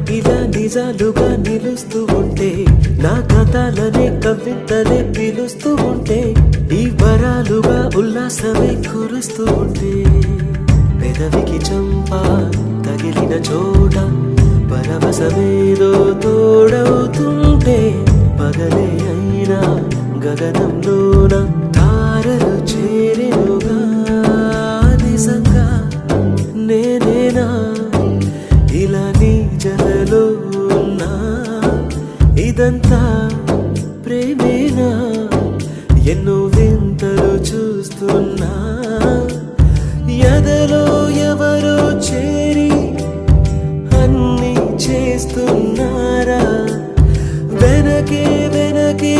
ఇలా నిజాలుగా నిలుస్తూ ఉంటే నా కథలనే కవితలే పిలుస్తూ ఉంటే ఈ వరాలుగా ఉల్లాసమే కురుస్తూ ఉంటే పెదవికి చంప తగిలిన చోట పరవశమేదో తోడవుతుంటే పగలే అయినా గగనంలోన తారలు చేరెనుగా నిజంగా నేనేనా ఇలా నీ జతలో ఉన్నా ఇదంతా ప్రేమేనా ఎన్నో వింతలు చూస్తున్నా ఎదలో ఎవరో చేరి అన్ని చేస్తున్నారా వెనకే వెనకే